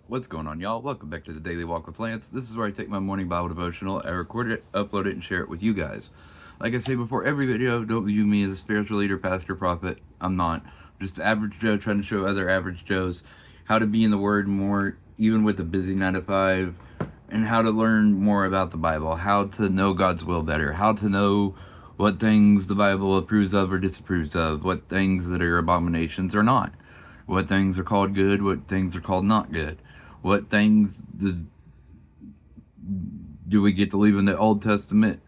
What's going on, y'all? Welcome back to the Daily Walk with Lance. This is where I take my morning Bible devotional, I record it, upload it, and share it with you guys. Like I say before every video, don't view me as a spiritual leader, pastor, prophet. I'm not. I'm just the average Joe trying to show other average Joes how to be in the Word more, even with a busy 9 to 5, and how to learn more about the Bible, how to know God's will better, how to know what things the Bible approves of or disapproves of, what things that are abominations or not, what things are called good, what things are called not good, what things do we get to leave in the Old Testament,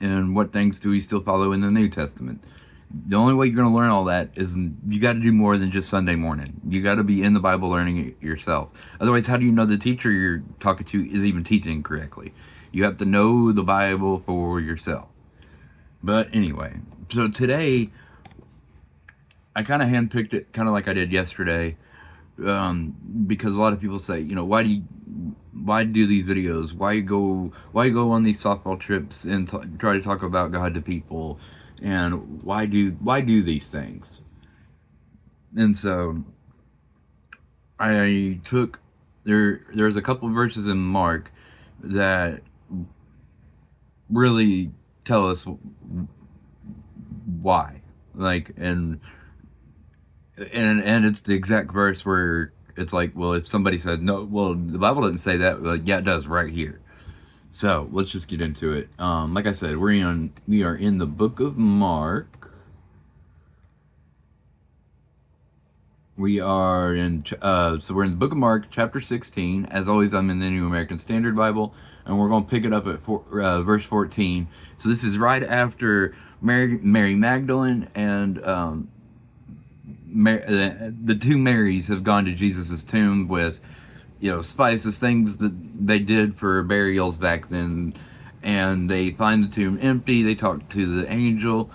and what things do we still follow in the New Testament. The only way you're going to learn all that is you got to do more than just Sunday morning. You got to be in the Bible learning it yourself. Otherwise, how do you know the teacher you're talking to is even teaching correctly? You have to know the Bible for yourself. But anyway, so today I kind of handpicked it kind of like I did yesterday, because a lot of people say, why do these videos? Why go on these softball trips and try to talk about God to people, and why do these things? And so I took there's a couple of verses in Mark that really tell us why, like, and it's the exact verse where it's like, well, if somebody said no, well, the Bible doesn't say that. Like, yeah, it does right here. So let's just get into it. Like I said, we are in the book of Mark. We are in so we're in the book of Mark, chapter 16. As always, I'm in the New American Standard Bible, and we're going to pick it up at verse 14. So this is right after Mary Magdalene and the two Marys have gone to Jesus's tomb with, spices, things that they did for burials back then, and they find the tomb empty. They talk to the angel,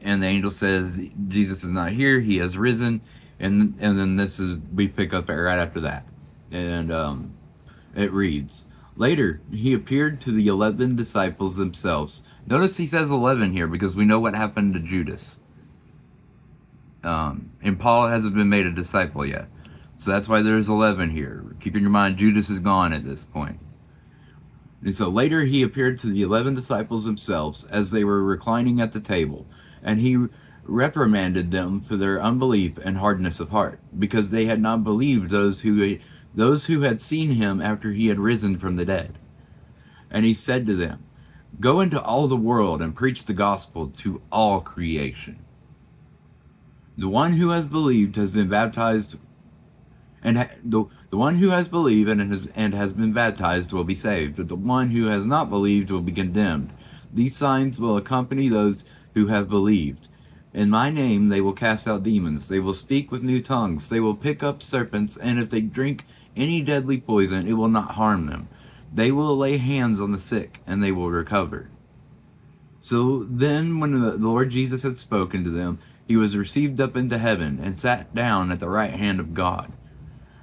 and the angel says Jesus is not here; he has risen. And then we pick up right after that, and it reads. Later, he appeared to the 11 disciples themselves. Notice he says 11 here because we know what happened to Judas. And Paul hasn't been made a disciple yet. So that's why there's 11 here. Keep in your mind, Judas is gone at this point. And so later he appeared to the 11 disciples themselves as they were reclining at the table, and he reprimanded them for their unbelief and hardness of heart, because they had not believed those who had seen him after he had risen from the dead. And he said to them, "Go into all the world and preach the gospel to all creation. The one who has believed has been baptized, and the one who has believed and has been baptized will be saved, but the one who has not believed will be condemned. These signs will accompany those who have believed. In my name they will cast out demons, they will speak with new tongues, they will pick up serpents, and if they drink any deadly poison, it will not harm them. They will lay hands on the sick, and they will recover." So then, when the Lord Jesus had spoken to them, he was received up into heaven and sat down at the right hand of God.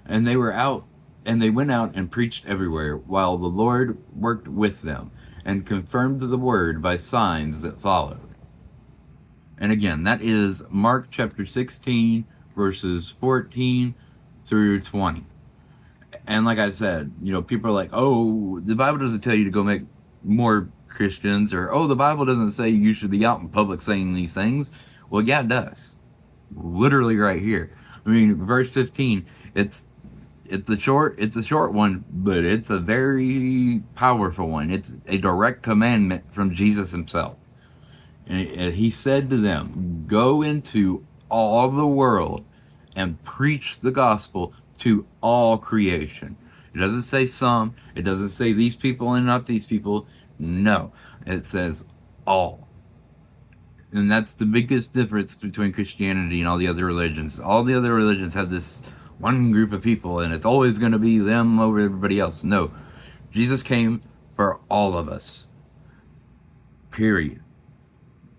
And they went out and preached everywhere, while the Lord worked with them and confirmed the word by signs that followed. And again, that is Mark chapter 16, verses 14 through 20. And like I said, people are like, oh, the Bible doesn't tell you to go make more Christians, or, oh, the Bible doesn't say you should be out in public saying these things. Well, yeah, it does. Literally right here. I mean, verse 15, it's a short one, but it's a very powerful one. It's a direct commandment from Jesus himself. And he said to them, "Go into all the world and preach the gospel to all creation." It doesn't say some. It doesn't say these people and not these people. No, it says all. And that's the biggest difference between Christianity and all the other religions. All the other religions have this one group of people, and it's always going to be them over everybody else. No, Jesus came for all of us. Period.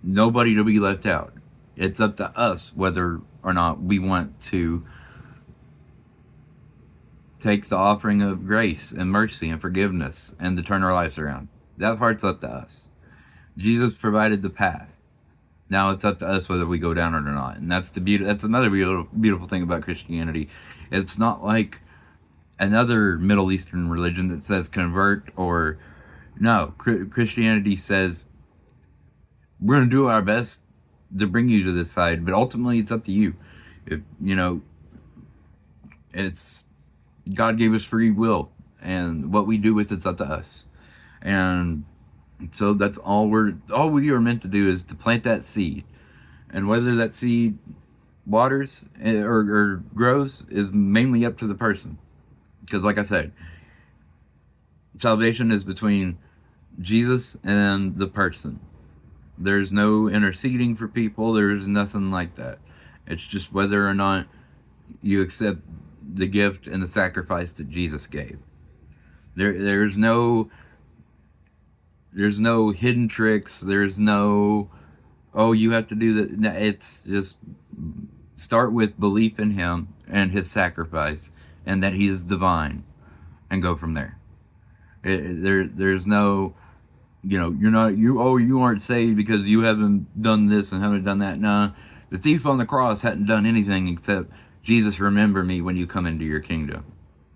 Nobody to be left out. It's up to us whether or not we want to take the offering of grace and mercy and forgiveness and to turn our lives around. That part's up to us. Jesus provided the path. Now it's up to us whether we go down it or not. And that's another beautiful thing about Christianity. It's not like another Middle Eastern religion that says convert, or no, Christianity says we're going to do our best to bring you to this side, but ultimately it's up to you. If you know, it's God gave us free will, and what we do with it's up to us. And so that's all we are meant to do is to plant that seed, and whether that seed waters or grows is mainly up to the person. Because, like I said, salvation is between Jesus and the person. There's no interceding for people. There's nothing like that. It's just whether or not you accept the gift and the sacrifice that Jesus gave. There's no hidden tricks. There's no, oh, you have to do that. No, it's just start with belief in him and his sacrifice and that he is divine, and go from there. There's no, you aren't saved because you haven't done this and haven't done that. No, the thief on the cross hadn't done anything except, Jesus, remember me when you come into your kingdom.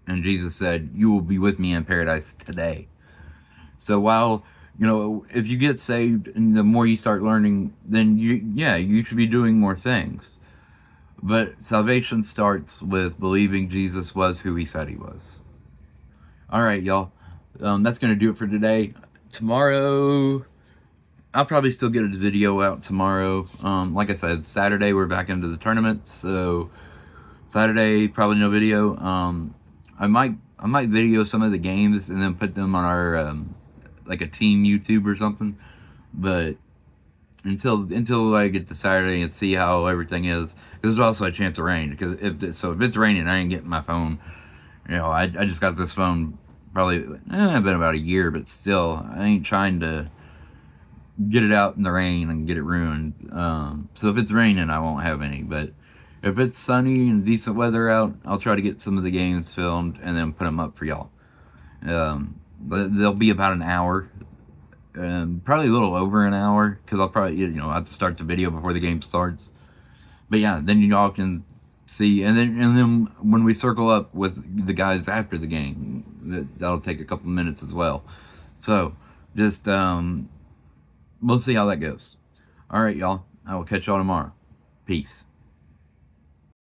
And Jesus said, you will be with me in paradise today. So while, if you get saved and the more you start learning, then you should be doing more things. But salvation starts with believing Jesus was who he said he was. All right, y'all. That's going to do it for today. Tomorrow, I'll probably still get a video out tomorrow. Like I said, Saturday we're back into the tournament, so Saturday probably no video. I might video some of the games and then put them on our like a team YouTube or something. But until I get to Saturday and see how everything is, because there's also a chance of rain. Because if it's raining, I ain't getting my phone. I just got this phone probably been about a year, but still I ain't trying to get it out in the rain and get it ruined. So if it's raining, I won't have any. But if it's sunny and decent weather out, I'll try to get some of the games filmed and then put them up for y'all. But they'll be about an hour. Probably a little over an hour, because I'll probably I'll have to start the video before the game starts. But yeah, then y'all can see, and then when we circle up with the guys after the game, that'll take a couple minutes as well. So just we'll see how that goes. All right, y'all. I will catch y'all tomorrow. Peace.